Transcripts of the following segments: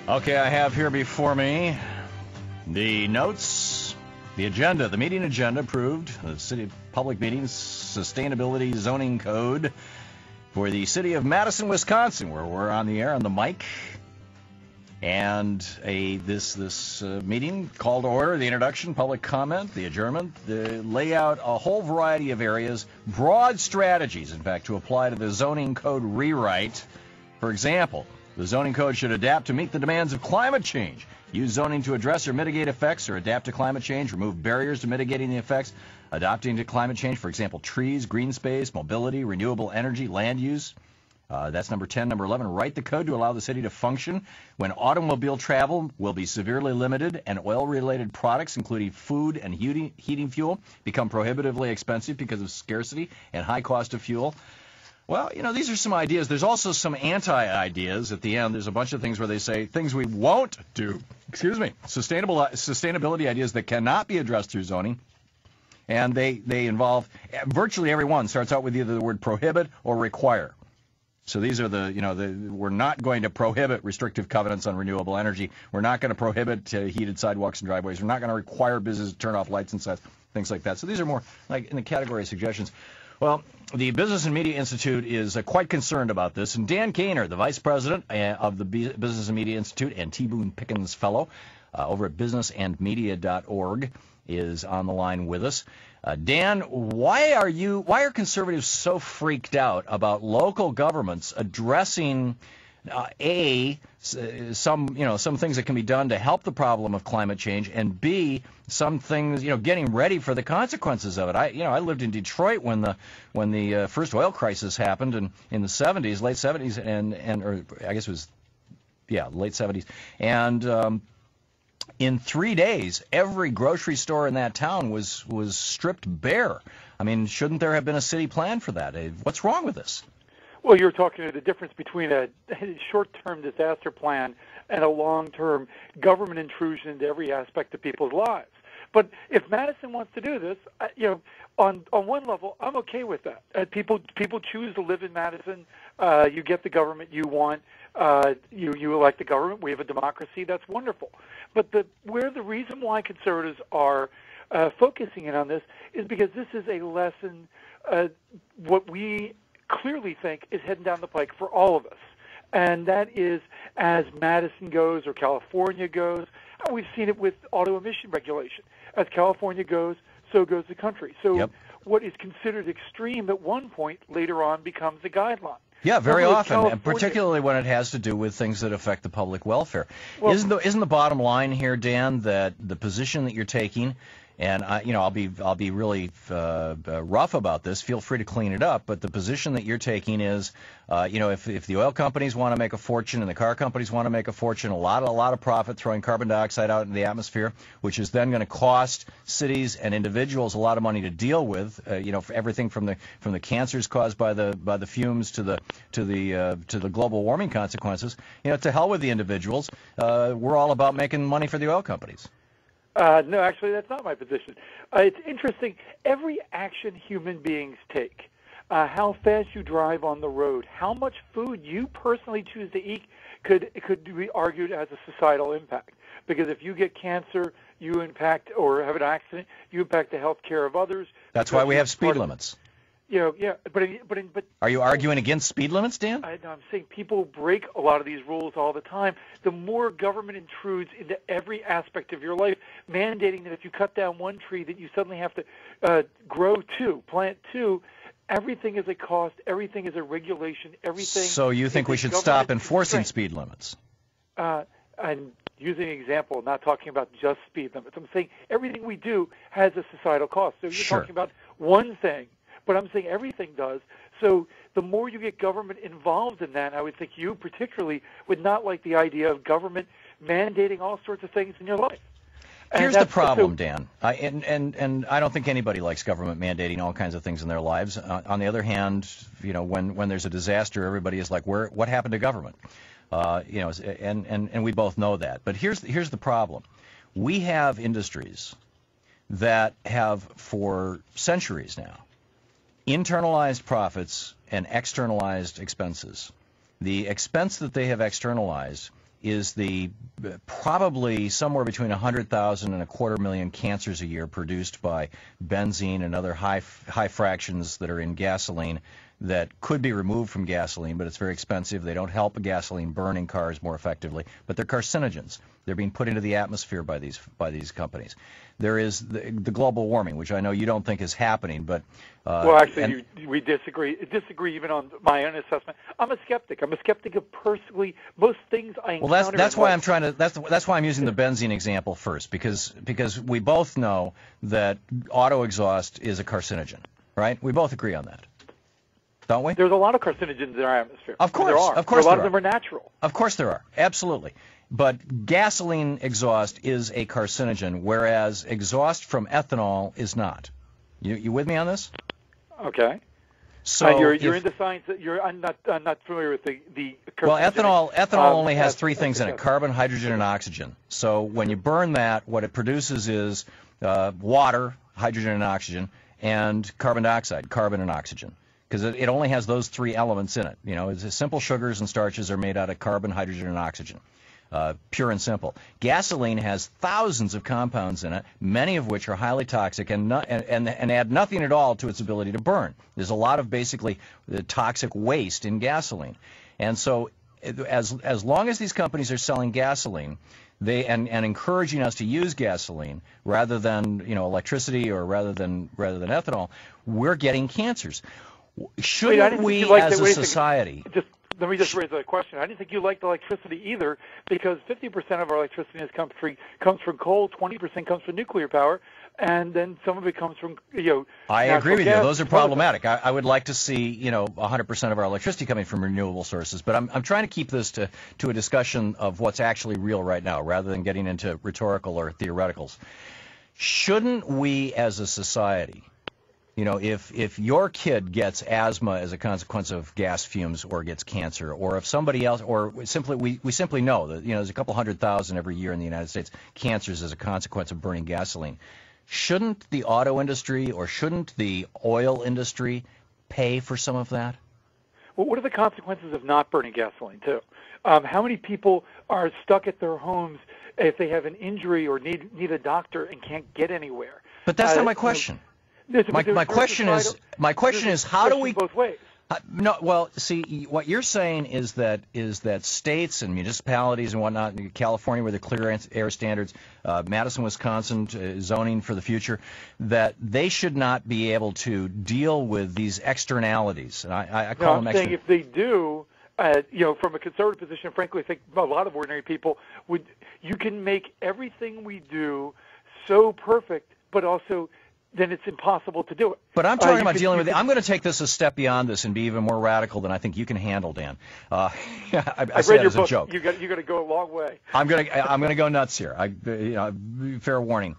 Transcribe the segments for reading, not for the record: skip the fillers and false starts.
Okay, I have here before me the notes, the agenda, the meeting agenda approved, the City Public Meetings Sustainability Zoning Code for the City of Madison, Wisconsin, where we're on the air on the mic. And this meeting call to order, the introduction, public comment, the adjournment, the layout, a whole variety of areas, broad strategies, in fact, to apply to the zoning code rewrite. For example, the zoning code should adapt to meet the demands of climate change, use zoning to address or mitigate effects or adapt to climate change, remove barriers to mitigating the effects, adapting to climate change, for example, trees, green space, mobility, renewable energy, land use. That's number 10. Number 11, write the code to allow the city to function when automobile travel will be severely limited and oil-related products, including food and heating fuel, become prohibitively expensive because of scarcity and high cost of fuel. Well, these are some ideas. There's also some anti-ideas at the end. There's a bunch of things where they say things we won't do. Sustainability ideas that cannot be addressed through zoning. And they involve, virtually every one starts out with either the word prohibit or require. So these are we're not going to prohibit restrictive covenants on renewable energy. We're not going to prohibit heated sidewalks and driveways. We're not going to require businesses to turn off lights and such, things like that. So these are more like in the category of suggestions. Well, the Business and Media Institute is quite concerned about this, and Dan Kainer, the vice president of the Business and Media Institute and T. Boone Pickens Fellow over at businessandmedia.org, is on the line with us. Dan, why are conservatives so freaked out about local governments addressing some things that can be done to help the problem of climate change, and B, some things, getting ready for the consequences of it? I lived in Detroit when the first oil crisis happened in the 70s, late 70s, or I guess it was, late 70s, and in 3 days, every grocery store in that town was stripped bare. I mean, shouldn't there have been a city plan for that? What's wrong with this? Well, you're talking the difference between a short-term disaster plan and a long-term government intrusion into every aspect of people's lives. But if Madison wants to do this, on one level, I'm okay with that. People choose to live in Madison. You get the government you want. You elect the government. We have a democracy. That's wonderful. But the reason why conservatives are focusing in on this is because this is a lesson, what we clearly think is heading down the pike for all of us. And that is, as Madison goes or California goes, and we've seen it with auto emission regulation. As California goes, so goes the country. So what is considered extreme at one point later on becomes a guideline. Yeah, very often, and particularly when it has to do with things that affect the public welfare. Well, isn't the bottom line here, Dan, that the position that you're taking, and I'll be really rough about this. Feel free to clean it up. But the position that you're taking is, if the oil companies want to make a fortune and the car companies want to make a fortune, a lot of profit throwing carbon dioxide out into the atmosphere, which is then going to cost cities and individuals a lot of money to deal with. For everything from the cancers caused by the fumes to the global warming consequences. To hell with the individuals. We're all about making money for the oil companies. No, actually, that's not my position. It's interesting. Every action human beings take, how fast you drive on the road, how much food you personally choose to eat could be argued as a societal impact. Because if you get cancer, you impact, or have an accident, you impact the health care of others. That's why we have speed limits. But are you arguing against speed limits, Dan? I'm saying people break a lot of these rules all the time. The more government intrudes into every aspect of your life, mandating that if you cut down one tree, that you suddenly have to plant two. Everything is a cost. Everything is a regulation. Everything. So you think we should stop enforcing speed limits? I'm using an example, not talking about just speed limits. I'm saying everything we do has a societal cost. So you're talking about one thing. But I'm saying everything does. So the more you get government involved in that, I would think you particularly would not like the idea of government mandating all sorts of things in your life. Here's the problem, Dan, and I don't think anybody likes government mandating all kinds of things in their lives. On the other hand, when there's a disaster, everybody is like, what happened to government? And we both know that. But here's the problem. We have industries that have, for centuries now, internalized profits and externalized expenses. The expense that they have externalized is the probably somewhere between 100,000 and a quarter million cancers a year produced by benzene and other high fractions that are in gasoline that could be removed from gasoline, but it's very expensive. They don't help a gasoline burn in cars more effectively, but they're carcinogens. They're being put into the atmosphere by these companies. There is the global warming, which I know you don't think is happening, but well, actually, we disagree. Disagree even on my own assessment. I'm a skeptic. I'm a skeptic of personally most things I encounter. Well, that's why I'm trying to. That's why I'm using the benzene example first, because we both know that auto exhaust is a carcinogen, right? We both agree on that. Don't we? There's a lot of carcinogens in our atmosphere. Of course, there are. Of course, a lot of them are natural. Of course, there are. Absolutely. But gasoline exhaust is a carcinogen, whereas exhaust from ethanol is not. You with me on this? Okay. So you're into science. I'm not familiar with the well, ethanol only has three things in it: carbon, hydrogen, and oxygen. So when you burn that, what it produces is water, hydrogen, and oxygen, and carbon dioxide, carbon and oxygen. Because it only has those three elements in it. You know, it's simple sugars and starches are made out of carbon, hydrogen, and oxygen. Pure and simple. Gasoline has thousands of compounds in it, many of which are highly toxic and add nothing at all to its ability to burn. There's a lot of basically toxic waste in gasoline. And so as long as these companies are selling gasoline, and encouraging us to use gasoline rather than electricity or rather than ethanol, we're getting cancers. Shouldn't we, as a society? Let me just raise a question. I didn't think you liked electricity either, because 50% of our electricity comes from coal, 20% comes from nuclear power, and then some of it comes from I agree with you. Those are problematic. I would like to see 100% of our electricity coming from renewable sources, but I'm trying to keep this to a discussion of what's actually real right now, rather than getting into rhetorical or theoreticals. Shouldn't we, as a society, if your kid gets asthma as a consequence of gas fumes or gets cancer, or if somebody else, or we simply know that there's a couple 100,000 every year in the United States cancers as a consequence of burning gasoline, shouldn't the auto industry or shouldn't the oil industry pay for some of that? Well, what are the consequences of not burning gasoline too? How many people are stuck at their homes if they have an injury or need a doctor and can't get anywhere? But that's not my question. My question is how do we both ways? No, well, see, what you're saying is that states and municipalities and whatnot, in California with the clear air standards, Madison, Wisconsin, zoning for the future, that they should not be able to deal with these externalities. And I call them. I'm saying if they do, from a conservative position, frankly, I think a lot of ordinary people would. You can make everything we do so perfect, but also then it's impossible to do it. But I'm talking about dealing with it. I'm going to take this a step beyond this and be even more radical than I think you can handle, Dan. I say that as a joke. You got to go a long way. I'm going to go nuts here. Fair warning.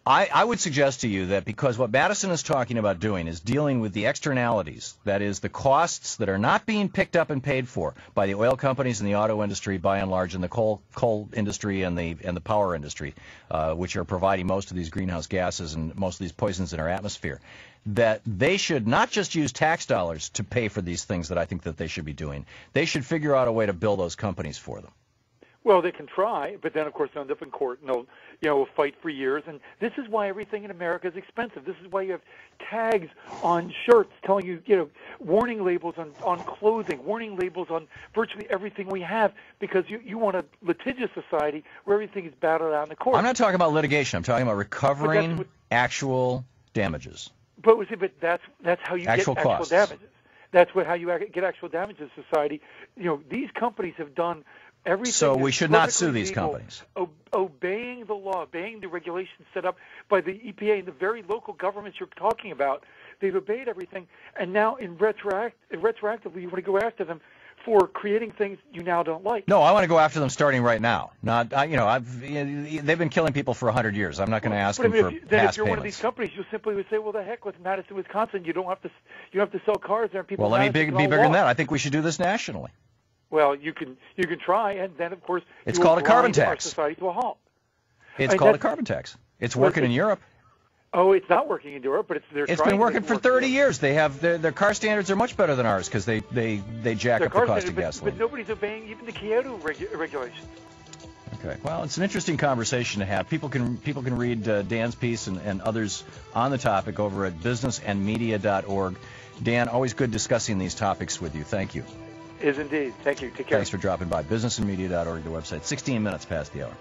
I would suggest to you that because what Madison is talking about doing is dealing with the externalities, that is the costs that are not being picked up and paid for by the oil companies and the auto industry by and large, and the coal industry and the power industry, which are providing most of these greenhouse gases and most of these poisons in our atmosphere, that they should not just use tax dollars to pay for these things that I think that they should be doing. They should figure out a way to bill those companies for them. Well, they can try, but then, of course, they'll end up in court, and they'll fight for years. And this is why everything in America is expensive. This is why you have tags on shirts telling you, warning labels on clothing, warning labels on virtually everything we have, because you want a litigious society where everything is battled out in the court. I'm not talking about litigation. I'm talking about recovering actual damages. But that's how you get actual damages. That's how you get actual damages in society. These companies have done everything. So we should not sue these companies. Obeying the law, obeying the regulations set up by the EPA and the very local governments you're talking about, they've obeyed everything. And now retroactively, you want to go after them for creating things you now don't like. No, I want to go after them starting right now. Not, they've been killing people for 100 years. I'm not going to ask them for past payments. If you're payments. one of these companies, you simply would say, well, the heck with Madison, Wisconsin, you don't have to sell cars there. And people. Well, let me be bigger than that. I think we should do this nationally. Well, you can try, and then of course it's called a carbon tax. Our society to a halt. It's called a carbon tax. It's working in Europe. Oh, it's not working in Europe, but it's been working for 30 years. They have their car standards are much better than ours because they jack up the cost of gasoline. But nobody's obeying even the Kyoto regulations. Okay. Well, it's an interesting conversation to have. People can read Dan's piece and others on the topic over at businessandmedia.org. Dan, always good discussing these topics with you. Thank you. Is indeed. Thank you. Take care. Thanks for dropping by. Businessandmedia.org, the website. 16 minutes past the hour.